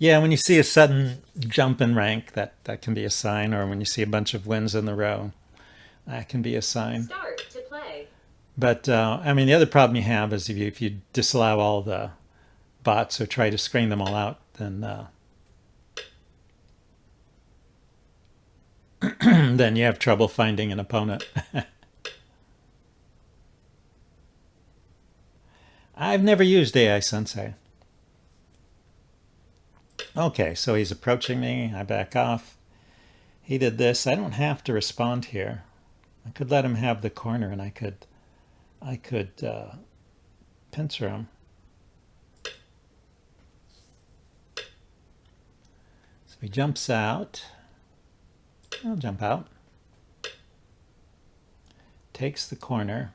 Yeah, when you see a sudden jump in rank, that can be a sign, or when you see a bunch of wins in the row, that can be a sign. Start to play. But I mean, the other problem you have is if you disallow all the bots or try to screen them all out, then then you have trouble finding an opponent. I've never used AI Sensei. Okay, so he's approaching me. I back off. He did this. I don't have to respond here. I could let him have the corner, and I could pincer him. So he jumps out. I'll jump out. Takes the corner.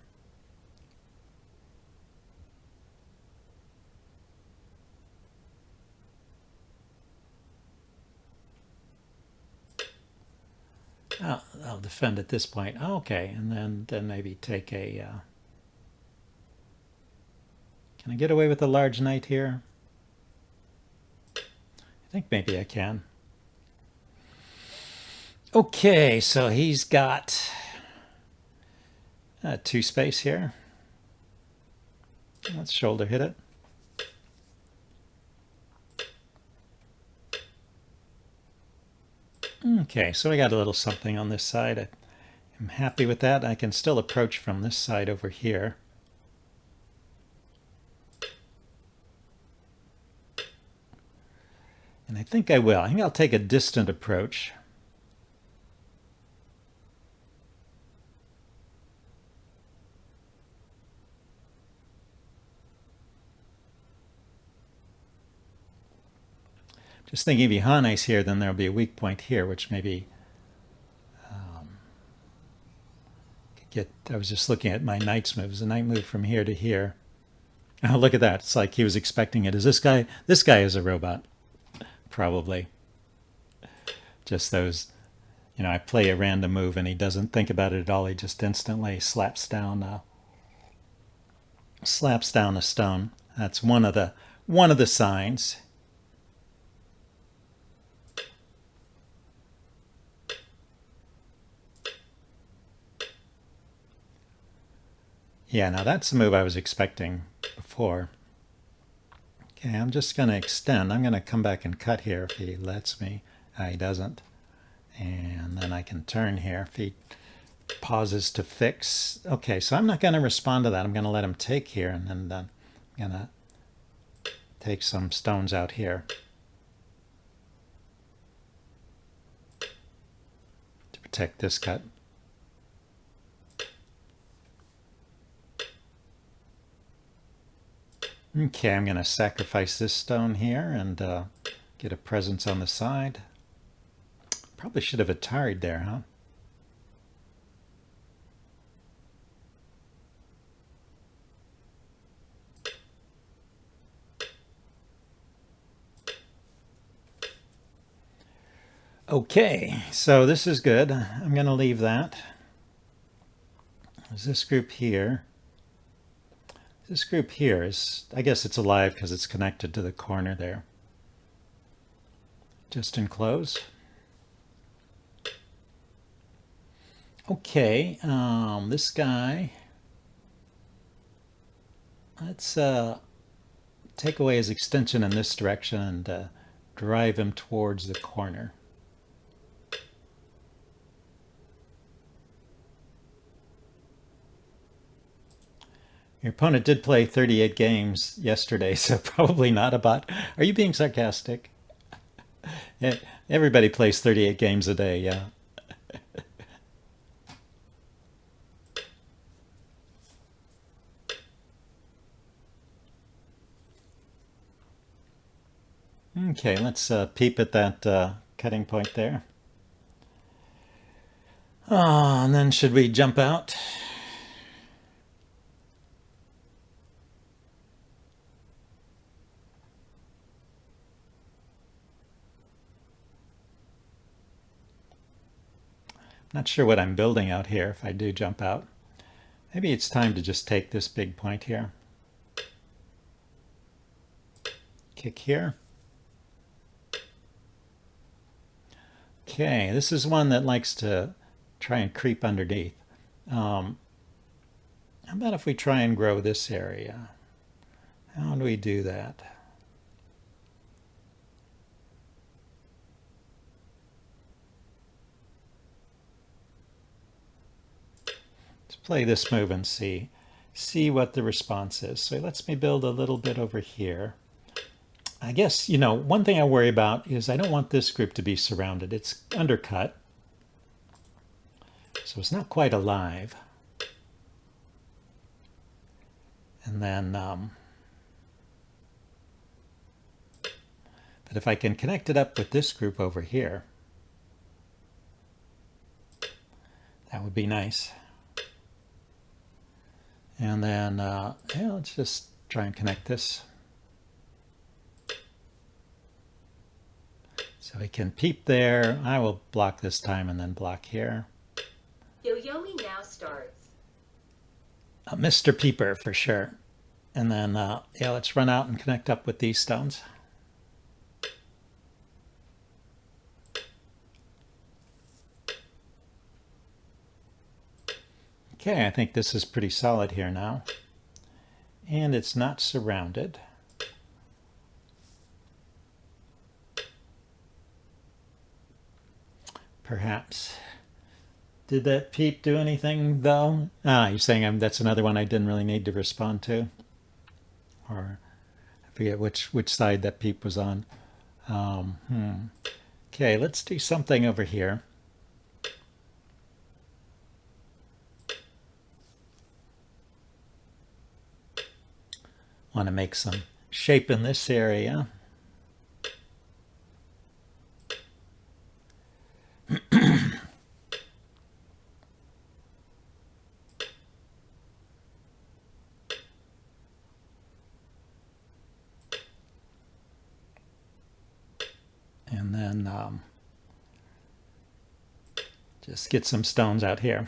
I'll defend at this point. Oh, okay, and then maybe take a. Can I get away with a large knight here? I think maybe I can. Okay, so he's got two space here. Let's shoulder hit it. Okay, so we got a little something on this side. I'm happy with that. I can still approach from this side over here. And I think I will. I think I'll take a distant approach. Just thinking if he Hane's here, then there'll be a weak point here, which maybe I was just looking at my knight's moves. The knight moved from here to here. Oh, look at that. It's like he was expecting it. Is this guy? This guy is a robot. Probably. Just those, I play a random move and he doesn't think about it at all. He just instantly slaps down a stone. That's one of the signs. Yeah, now that's the move I was expecting before. Okay, I'm just going to extend. I'm going to come back and cut here if he lets me. He doesn't. And then I can turn here if he pauses to fix. Okay, so I'm not going to respond to that. I'm going to let him take here, and then I'm going to take some stones out here to protect this cut. Okay, I'm going to sacrifice this stone here and get a presence on the side. Probably should have Atari'd there, huh? Okay, so this is good. I'm going to leave that. There's this group here. This group here is, I guess it's alive because it's connected to the corner there. Just enclose. Okay, this guy, let's take away his extension in this direction and drive him towards the corner. Your opponent did play 38 games yesterday, so probably not a bot. Are you being sarcastic? Everybody plays 38 games a day, yeah. Okay, let's peep at that cutting point there. And then should we jump out? Not sure what I'm building out here if I do jump out. Maybe it's time to just take this big point here. Kick here. Okay, this is one that likes to try and creep underneath. How about if we try and grow this area? How do we do that? Let's play this move and see what the response is. So it lets me build a little bit over here. I guess, you know, one thing I worry about is I don't want this group to be surrounded. It's undercut, so it's not quite alive. And then, but if I can connect it up with this group over here, that would be nice. And then, yeah, let's just try and connect this. So we can peep there. I will block this time and then block here. Yo-yoing now starts. Mr. Peeper for sure. And then, yeah, let's run out and connect up with these stones. Okay, I think this is pretty solid here now. And it's not surrounded. Perhaps. Did that peep do anything, though? Ah, you're saying that's another one I didn't really need to respond to? Or I forget which side that peep was on. Okay, let's do something over here. Want to make some shape in this area. And then just get some stones out here.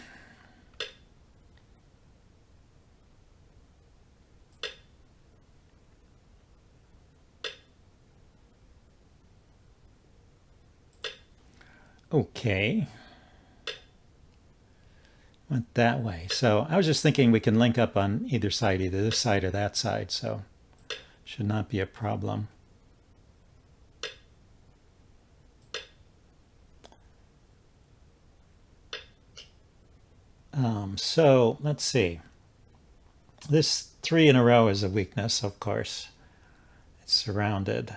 Okay. Went that way. So I was just thinking we can link up on either side, either this side or that side, so should not be a problem. So let's see. This 3 in a row is a weakness, of course. It's surrounded.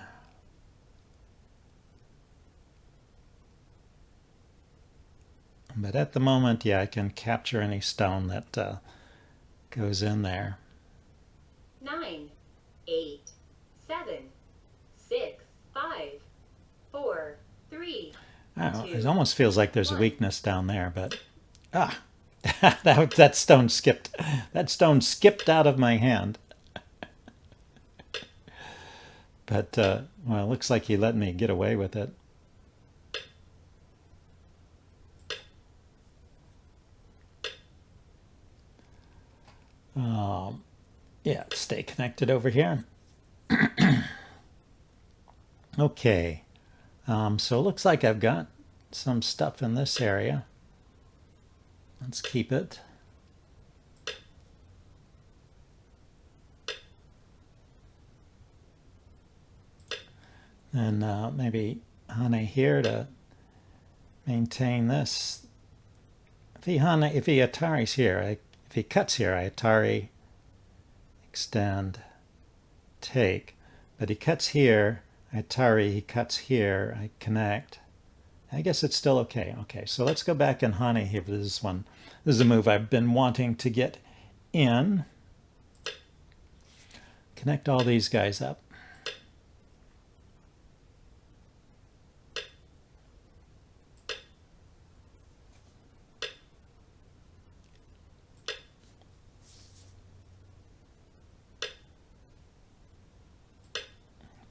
But at the moment, yeah, I can capture any stone that goes in there. 9, 8, 7, 6, 5, 4, 3, It almost feels like there's a weakness down there, but that stone skipped. That stone skipped out of my hand. But well, it looks like he let me get away with it. Yeah, stay connected over here. Okay, so it looks like I've got some stuff in this area. Let's keep it. And maybe Hane here to maintain this. If he Atari's here, if he cuts here, I Atari, extend, take. But he cuts here, I Atari, he cuts here, I connect. I guess it's still okay. Okay, so let's go back and Hane here for this one. This is a move I've been wanting to get in. Connect all these guys up.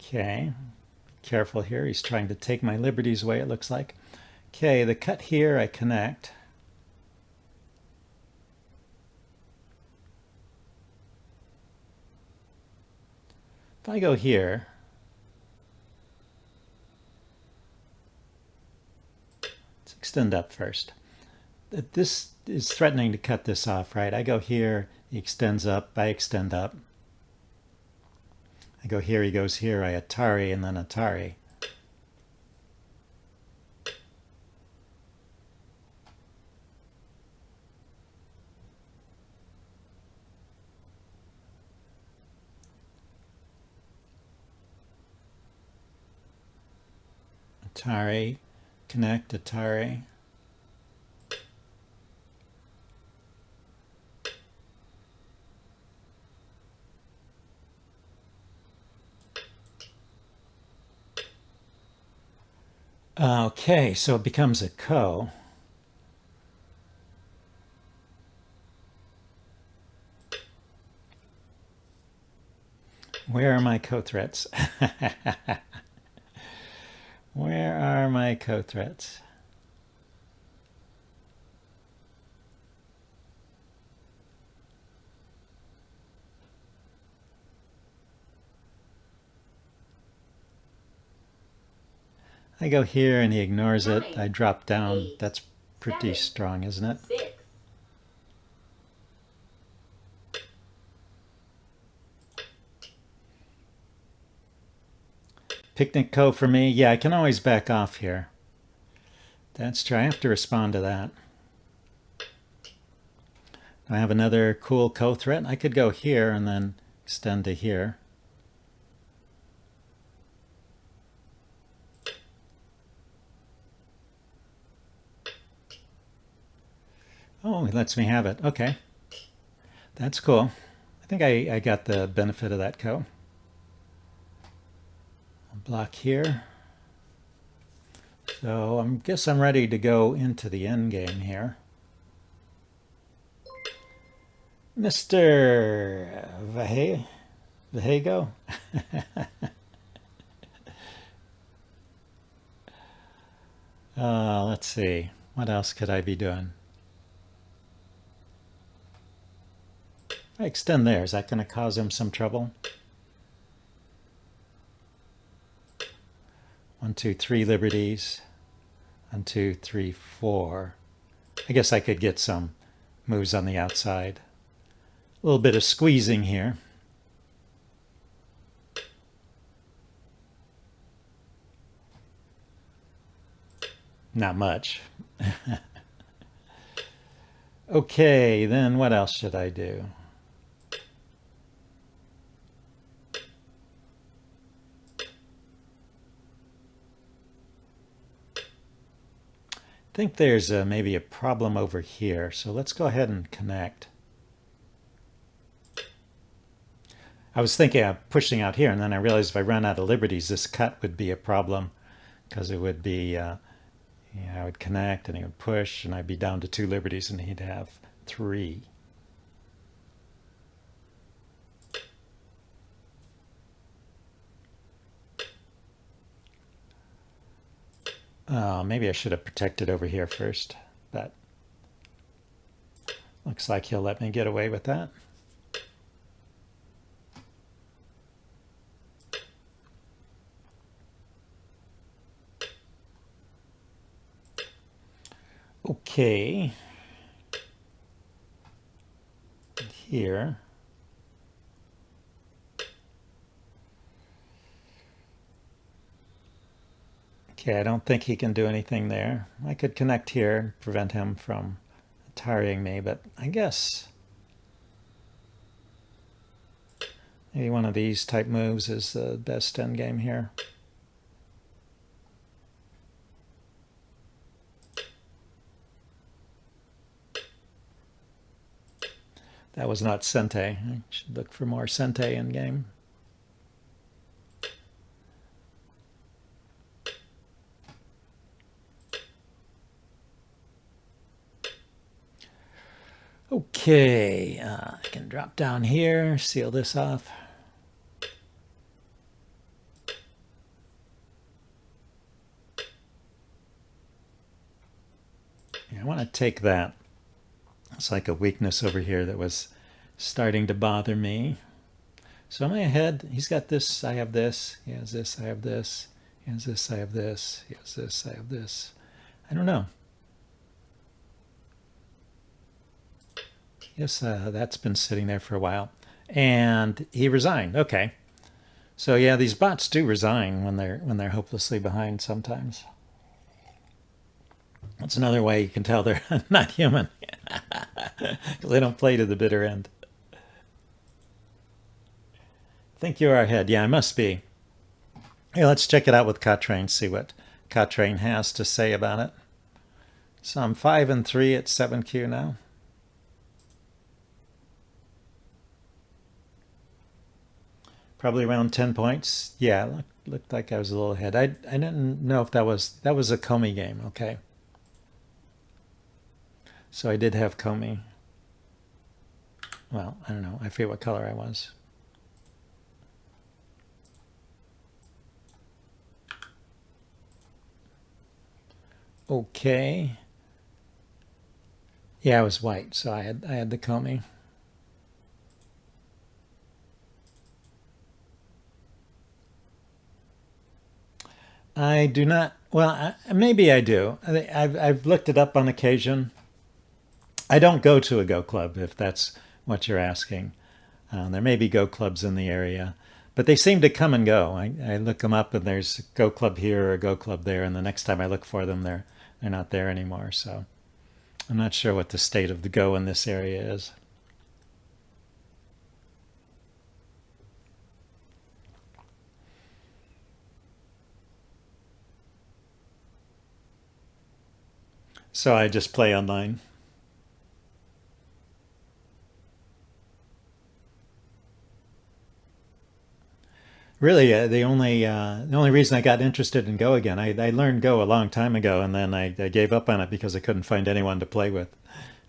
Okay, careful here. He's trying to take my liberties away, it looks like. Okay, the cut here, I connect. If I go here, extend up first. This is threatening to cut this off, right? I go here, he extends up, I extend up. I go here, he goes here, I Atari and then Atari. Atari, connect, Atari. Okay, so it becomes a ko. Where are my co-threats? Where are my co-threats? I go here and he ignores it. I drop down. 8, That's pretty 7, strong, isn't it? 6. Picnic ko for me. Yeah, I can always back off here. That's true. I have to respond to that. I have another cool ko threat. I could go here and then extend to here. Oh, he lets me have it. Okay. That's cool. I think I got the benefit of that ko. I'll block here. So I guess I'm ready to go into the end game here. Mr. Vahego? Let's see. What else could I be doing? If I extend there, is that going to cause him some trouble? 1, 2, 3 liberties. 1, 2, 3, 4. I guess I could get some moves on the outside. A little bit of squeezing here. Not much. Okay, then what else should I do? I think there's maybe a problem over here, so let's go ahead and connect. I was thinking of pushing out here, and then I realized if I run out of liberties, this cut would be a problem, because it would be, I would connect, and he would push, and I'd be down to 2 liberties, and he'd have 3. Maybe I should have protected over here first, but looks like he'll let me get away with that. Okay. Here. Okay, I don't think he can do anything there. I could connect here and prevent him from tarrying me, but I guess maybe one of these type moves is the best endgame here. That was not Sente. I should look for more Sente endgame. Okay, I can drop down here, seal this off. Yeah, I want to take that. It's like a weakness over here that was starting to bother me. So am I ahead? He's got this, I have this. He has this, I have this. He has this, I have this. He has this, I have this. I don't know. Yes, that's been sitting there for a while. And he resigned. Okay. So yeah, these bots do resign when they're hopelessly behind sometimes. That's another way you can tell they're not human. They don't play to the bitter end. I think you are ahead. Yeah, I must be. Hey, let's check it out with Cottrain, see what Cottrain has to say about it. So I'm 5-3 at 7Q now. Probably around 10 points. Yeah, looked like I was a little ahead. I didn't know if that was a Comey game. Okay. So I did have Comey. Well, I don't know. I forget what color I was. Okay. Yeah, I was white, so I had the Comey. I do not. Well, maybe I do. I've looked it up on occasion. I don't go to a Go club, if that's what you're asking. There may be Go clubs in the area, but they seem to come and go. I look them up, and there's a Go club here or a Go club there, and the next time I look for them, they're not there anymore. So I'm not sure what the state of the Go in this area is. So I just play online. Really, the only reason I got interested in Go again, I learned Go a long time ago, and then I gave up on it because I couldn't find anyone to play with.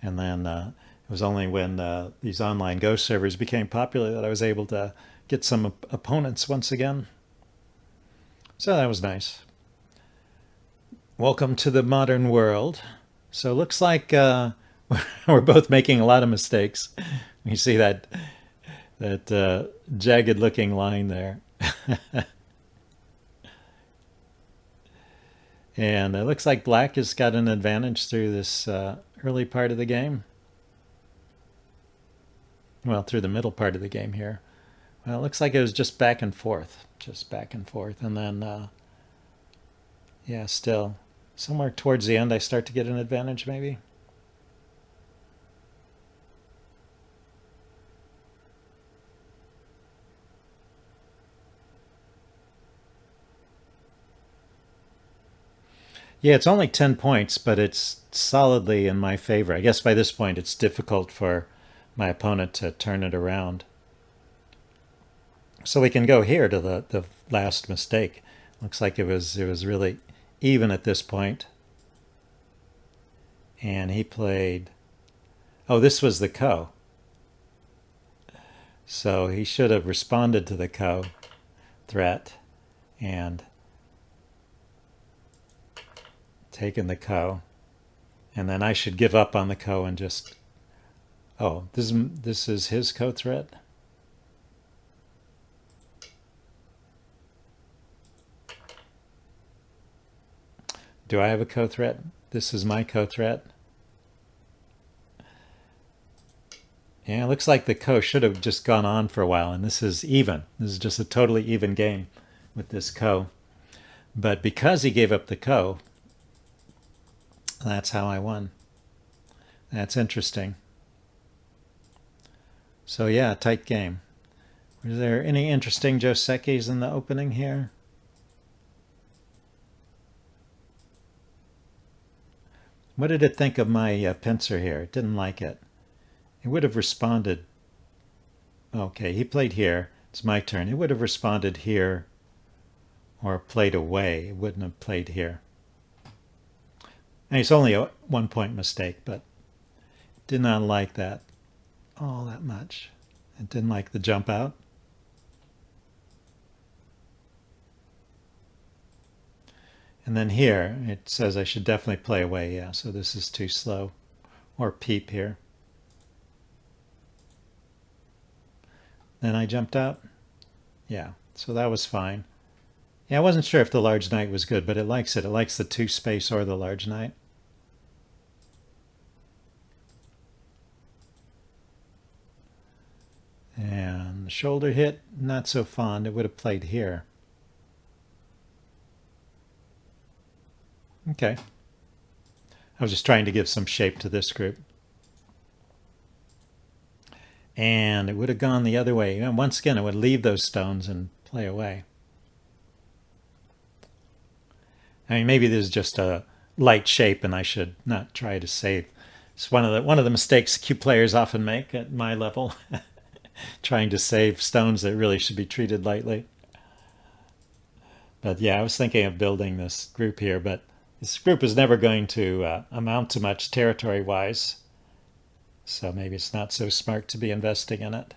And then it was only when these online Go servers became popular that I was able to get some opponents once again. So that was nice. Welcome to the modern world. So it looks like we're both making a lot of mistakes. You see that jagged looking line there. And it looks like black has got an advantage through this early part of the game. Well, through the middle part of the game here. Well, it looks like it was just back and forth. Just back and forth. And then, yeah, still. Somewhere towards the end I start to get an advantage, maybe. Yeah, it's only 10 points, but it's solidly in my favor. I guess by this point it's difficult for my opponent to turn it around. So we can go here to the last mistake. Looks like it was really even at this point. And he played, oh, this was the ko. So he should have responded to the ko threat and taken the ko. And then I should give up on the ko and just, oh, this is his ko threat. Do I have a ko threat? This is my ko threat. Yeah, it looks like the ko should have just gone on for a while, and this is even. This is just a totally even game with this ko. But because he gave up the ko, that's how I won. That's interesting. So yeah, tight game. Was there any interesting Josekis in the opening here? What did it think of my pincer here? It didn't like it. It would have responded. Okay, he played here. It's my turn. It would have responded here or played away. It wouldn't have played here. And it's only a 1 point mistake, but did not like that all that much. It didn't like the jump out. And then here, it says I should definitely play away. Yeah, so this is too slow. Or peep here. Then I jumped out. Yeah, so that was fine. Yeah, I wasn't sure if the large knight was good, but it likes it. It likes the 2 space or the large knight. shoulder hit, not so fond. It would have played here. Okay. I was just trying to give some shape to this group. And it would have gone the other way. And once again, it would leave those stones and play away. I mean, maybe there's just a light shape and I should not try to save. It's one of the mistakes Q players often make at my level, trying to save stones that really should be treated lightly. But yeah, I was thinking of building this group here, but this group is never going to amount to much territory-wise. So maybe it's not so smart to be investing in it.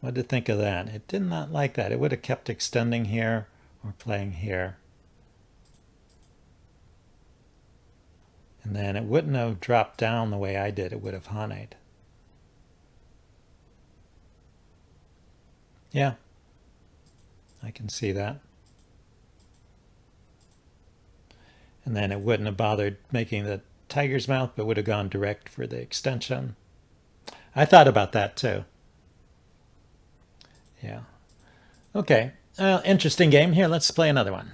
What did you think of that? It did not like that. It would have kept extending here or playing here. And then it wouldn't have dropped down the way I did. It would have honeyed. Yeah, I can see that. And then it wouldn't have bothered making the tiger's mouth, but would have gone direct for the extension. I thought about that too. Yeah. Okay. Interesting game. Here, let's play another one.